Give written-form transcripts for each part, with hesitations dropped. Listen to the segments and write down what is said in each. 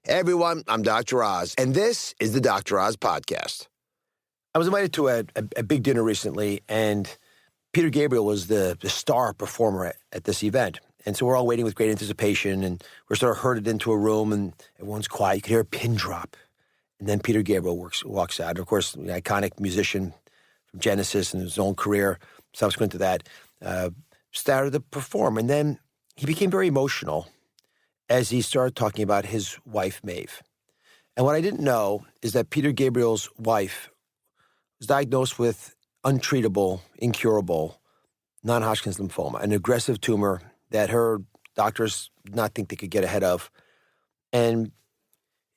Hey everyone, I'm Dr. Oz, and this is the Dr. Oz Podcast. I was invited to a big dinner recently, and Peter Gabriel was the star performer at this event. And so we're all waiting with great anticipation, and we're sort of herded into a room, and everyone's quiet. You can hear a pin drop. And then Peter Gabriel walks out. And of course, the iconic musician from Genesis and his own career, subsequent to that, started to perform. And then he became very emotional as he started talking about his wife, Maeve. And what I didn't know is that Peter Gabriel's wife was diagnosed with untreatable, incurable non-Hodgkin's lymphoma, an aggressive tumor that her doctors did not think they could get ahead of. And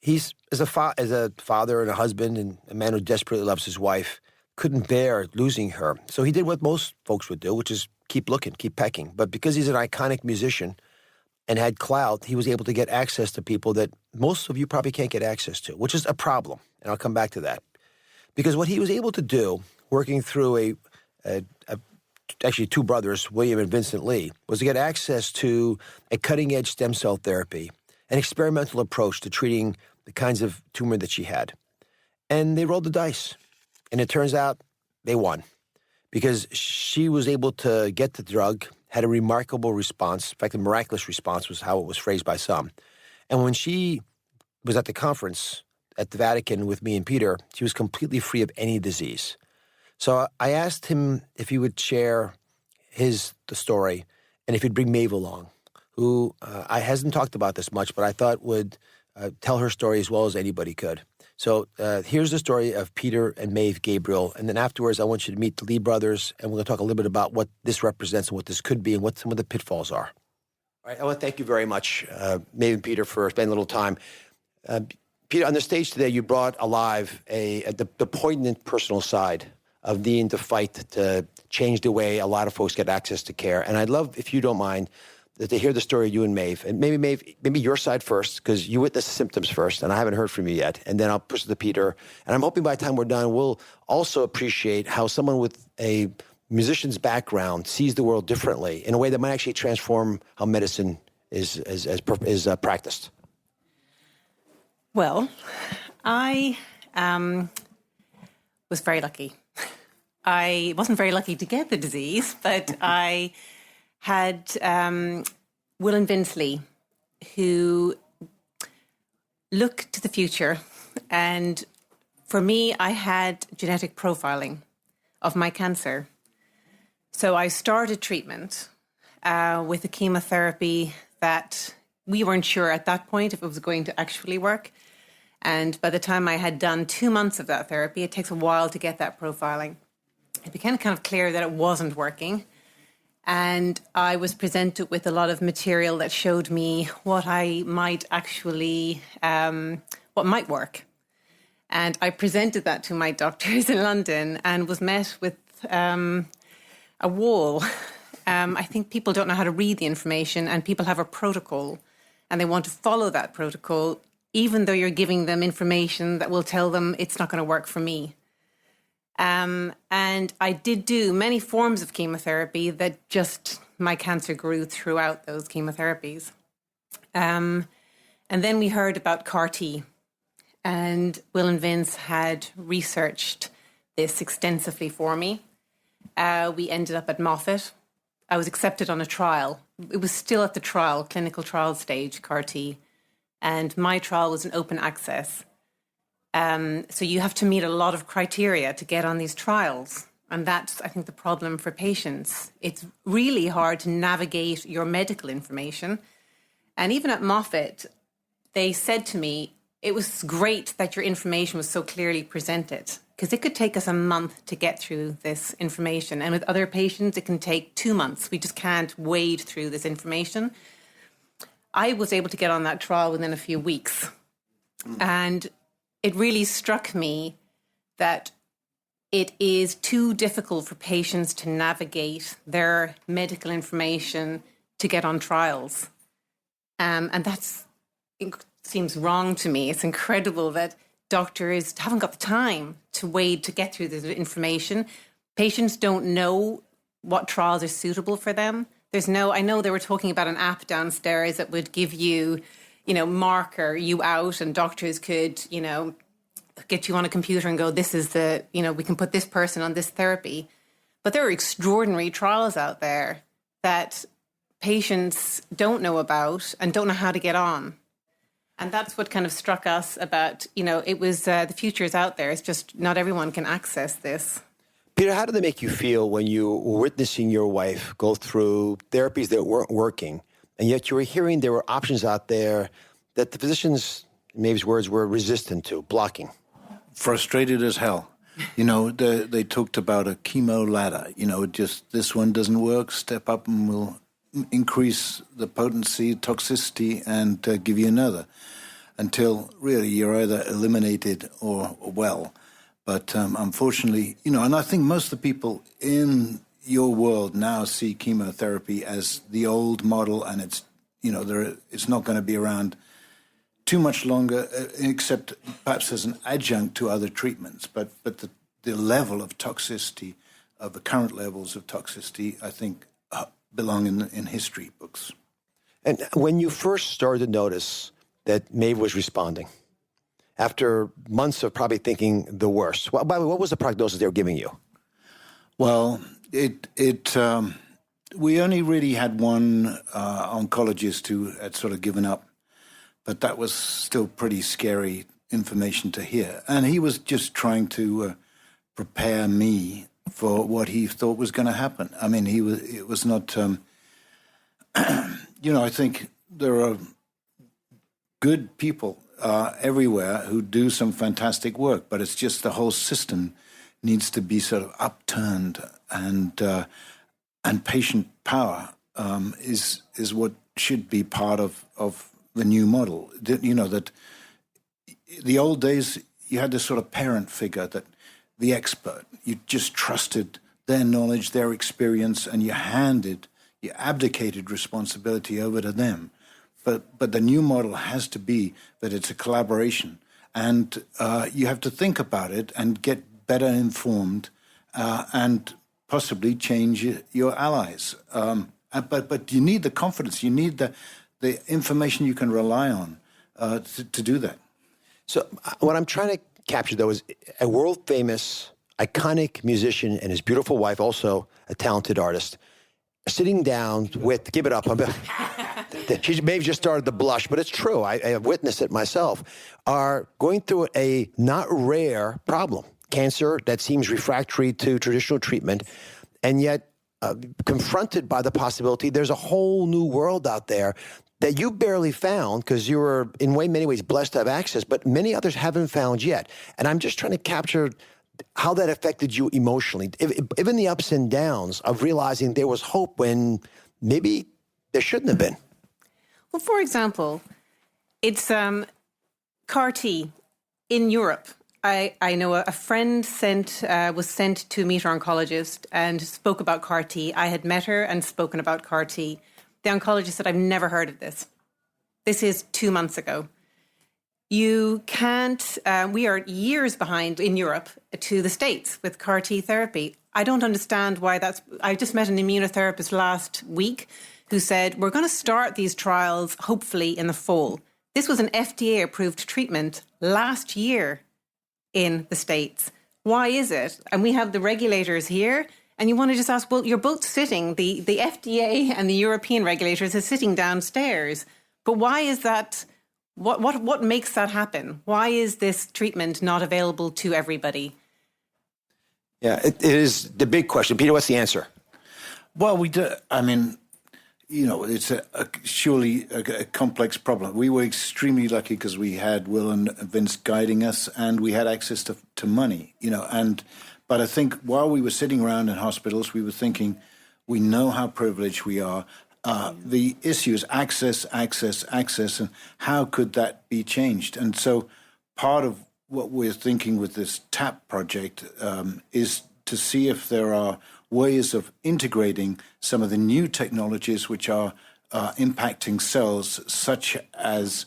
he's, as a father and a husband and a man who desperately loves his wife, couldn't bear losing her. So he did what most folks would do, which is keep looking, keep pecking. But because he's an iconic musician and had clout, he was able to get access to people that most of you probably can't get access to, which is a problem. And I'll come back to that. Because what he was able to do, working through actually two brothers, William and Vincent Lee, was to get access to a cutting-edge stem cell therapy, an experimental approach to treating the kinds of tumor that she had. And they rolled the dice. And it turns out they won because she was able to get the drug, had a remarkable response. In fact, a miraculous response was how it was phrased by some. And when she was at the conference at the Vatican with me and Peter, she was completely free of any disease. So I asked him if he would share the story and if he'd bring Maeve along, who I hasn't talked about this much, but I thought would tell her story as well as anybody could. So here's the story of Peter and Maeve Gabriel. And then afterwards, I want you to meet the Lee brothers, and we're going to talk a little bit about what this represents and what this could be and what some of the pitfalls are. All right, I want to thank you very much, Maeve and Peter, for spending a little time. Peter, on the stage today, you brought alive the poignant personal side of needing to fight to change the way a lot of folks get access to care. And I'd love, if you don't mind, to hear the story of you and Maeve. And maybe Maeve, your side first, because you witnessed the symptoms first, and I haven't heard from you yet. And then I'll push it to Peter. And I'm hoping by the time we're done, we'll also appreciate how someone with a musician's background sees the world differently in a way that might actually transform how medicine is practiced. Well, I was very lucky. I wasn't very lucky to get the disease, but I had Will and Vince Lee, who look to the future. And for me, I had genetic profiling of my cancer. So I started treatment with a chemotherapy that we weren't sure at that point if it was going to actually work. And by the time I had done 2 months of that therapy, it takes a while to get that profiling. It became kind of clear that it wasn't working. And I was presented with a lot of material that showed me what I might actually, what might work. And I presented that to my doctors in London and was met with a wall. I think people don't know how to read the information, and people have a protocol and they want to follow that protocol, even though you're giving them information that will tell them it's not going to work for me. And I did do many forms of chemotherapy that just my cancer grew throughout those chemotherapies. And then we heard about CAR-T, and Will and Vince had researched this extensively for me. We ended up at Moffitt. I was accepted on a trial. It was still at the clinical trial stage, CAR-T. And my trial was an open access. So you have to meet a lot of criteria to get on these trials. And that's, I think, the problem for patients. It's really hard to navigate your medical information. And even at Moffitt, they said to me, it was great that your information was so clearly presented, because it could take us a month to get through this information. And with other patients, it can take 2 months. We just can't wade through this information. I was able to get on that trial within a few weeks. And it really struck me that it is too difficult for patients to navigate their medical information to get on trials. And that seems wrong to me. It's incredible that doctors haven't got the time to wait to get through the information. Patients don't know what trials are suitable for them. I know they were talking about an app downstairs that would give you, marker you out, and doctors could, get you on a computer and go, this is we can put this person on this therapy. But there are extraordinary trials out there that patients don't know about and don't know how to get on. And that's what kind of struck us about, it was the future is out there. It's just not everyone can access this. Peter, how did it make you feel when you were witnessing your wife go through therapies that weren't working, and yet you were hearing there were options out there that the physicians, in Maeve's words, were resistant to, blocking? Frustrated as hell. They talked about a chemo ladder. Just this one doesn't work, step up and we'll increase the potency, toxicity, and give you another until really you're either eliminated or well. But unfortunately, and I think most of the people in your world now see chemotherapy as the old model, and it's not going to be around too much longer, except perhaps as an adjunct to other treatments. But the level of toxicity, the current levels of toxicity, I think belong in history books. And when you first started to notice that Maeve was responding, after months of probably thinking the worst, by the way, what was the prognosis they were giving you? Well, we only really had one oncologist who had sort of given up, but that was still pretty scary information to hear. And he was just trying to prepare me for what he thought was going to happen. I mean, it was not, I think there are good people everywhere who do some fantastic work, but it's just the whole system needs to be sort of upturned, and patient power is what should be part of the new model. That the old days you had this sort of parent figure, that the expert, you just trusted their knowledge, their experience, and you abdicated responsibility over to them. But the new model has to be that it's a collaboration, and you have to think about it and get better informed, and possibly change your allies. But you need the confidence. You need the information you can rely on to do that. So what I'm trying to capture, though, is a world-famous, iconic musician and his beautiful wife, also a talented artist, sitting down with, give it up, she maybe just started to blush, but it's true, I have witnessed it myself, are going through a not rare problem, cancer that seems refractory to traditional treatment, and yet confronted by the possibility there's a whole new world out there that you barely found because you were in many ways blessed to have access, but many others haven't found yet. And I'm just trying to capture how that affected you emotionally, even the ups and downs of realizing there was hope when maybe there shouldn't have been. Well, for example, it's CAR T in Europe. I know a friend was sent to meet her oncologist and spoke about CAR T. I had met her and spoken about CAR T. The oncologist said, I've never heard of this. This is 2 months ago. You can't, we are years behind in Europe to the States with CAR T therapy. I don't understand why I just met an immunotherapist last week who said, we're going to start these trials hopefully in the fall. This was an FDA-approved treatment last year in the States. Why is it? And we have the regulators here, and you want to just ask, well, you're both sitting, the FDA and the European regulators are sitting downstairs. But why is that? What makes that happen? Why is this treatment not available to everybody? Yeah, it is the big question. Peter, what's the answer? Well, we do. I mean, it's surely a complex problem. We were extremely lucky because we had Will and Vince guiding us, and we had access to money, but I think while we were sitting around in hospitals, we were thinking, we know how privileged we are. The issue is access, and how could that be changed? And so part of what we're thinking with this TAP project is to see if there are ways of integrating some of the new technologies which are impacting cells, such as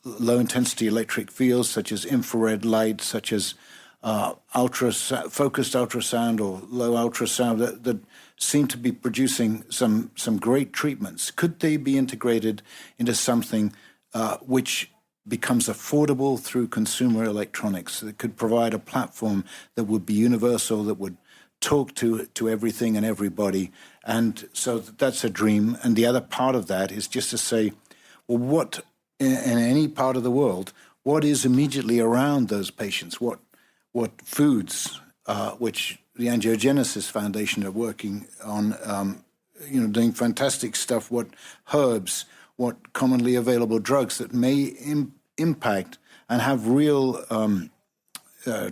low-intensity electric fields, such as infrared light, such as focused ultrasound or low ultrasound that seem to be producing some great treatments. Could they be integrated into something which becomes affordable through consumer electronics. That could provide a platform that would be universal, that would talk to everything and everybody. And so that's a dream. And the other part of that is just to say, well, what, in any part of the world, what is immediately around those patients? What foods, which the Angiogenesis Foundation are working on, doing fantastic stuff, what herbs, what commonly available drugs that may impact and have real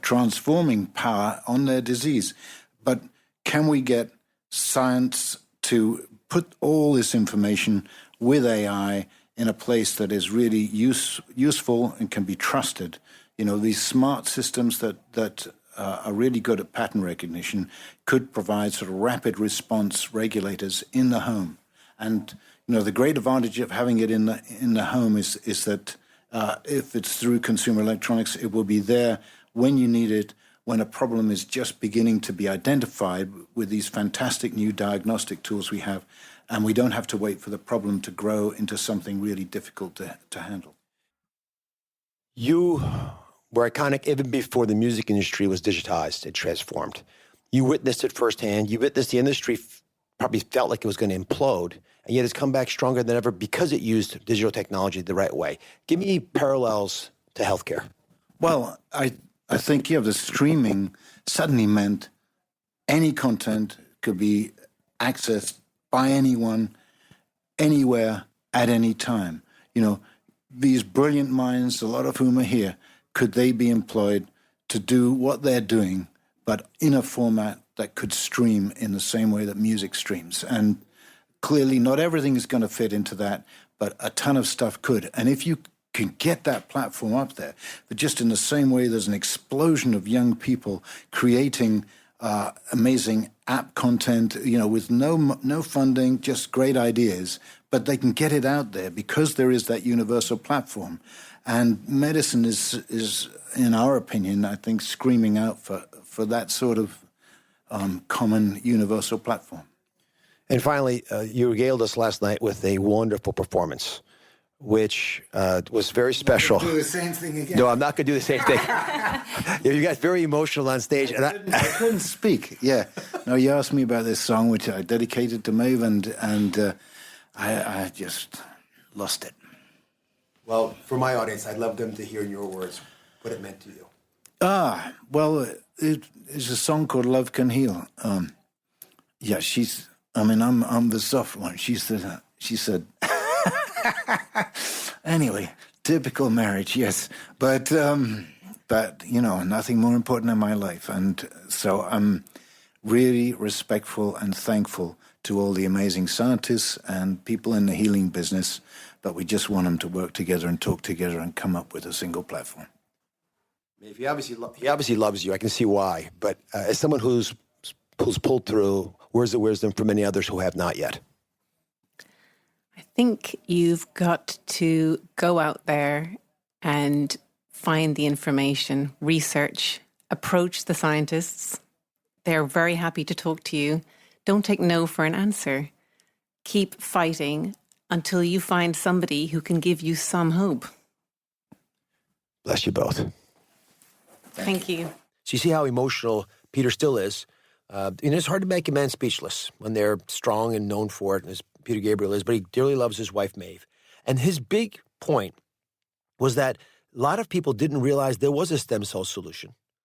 transforming power on their disease. But can we get science to put all this information with AI in a place that is really useful and can be trusted? These smart systems that are really good at pattern recognition could provide sort of rapid response regulators in the home. And the great advantage of having it in the home is that if it's through consumer electronics, it will be there when you need it, when a problem is just beginning to be identified with these fantastic new diagnostic tools we have, and we don't have to wait for the problem to grow into something really difficult to handle. You were iconic even before the music industry was digitized and transformed. You witnessed it firsthand. You witnessed the industry probably felt like it was going to implode, and yet it's come back stronger than ever because it used digital technology the right way. Give me parallels to healthcare. Well, I think, the streaming suddenly meant any content could be accessed by anyone, anywhere, at any time. These brilliant minds, a lot of whom are here, could they be employed to do what they're doing, but in a format that could stream in the same way that music streams? And clearly not everything is going to fit into that, but a ton of stuff could. And if you can get that platform up there, but just in the same way there's an explosion of young people creating amazing app content, with no funding, just great ideas, but they can get it out there because there is that universal platform. And medicine is, in our opinion, I think, screaming out for that sort of common universal platform. And finally, you regaled us last night with a wonderful performance, which was very special. Do the same thing again. No, I'm not going to do the same thing. You got very emotional on stage. And I couldn't speak, yeah. No, you asked me about this song, which I dedicated to Maeve, and I just lost it. Well, for my audience, I'd love them to hear in your words what it meant to you. Well, it's a song called Love Can Heal. Yeah, I'm the soft one. She said, anyway, typical marriage, yes. But nothing more important in my life. And so I'm really respectful and thankful to all the amazing scientists and people in the healing business, but we just want them to work together and talk together and come up with a single platform. He obviously loves you. I can see why. But as someone who's pulled through, where's the wisdom for many others who have not yet? I think you've got to go out there and find the information, research, approach the scientists. They're very happy to talk to you. Don't take no for an answer. Keep fighting until you find somebody who can give you some hope. Bless you both. Thank you. So you see how emotional Peter still is. It's hard to make a man speechless when they're strong and known for it, as Peter Gabriel is, but he dearly loves his wife, Maeve. And his big point was that a lot of people didn't realize there was a stem cell solution.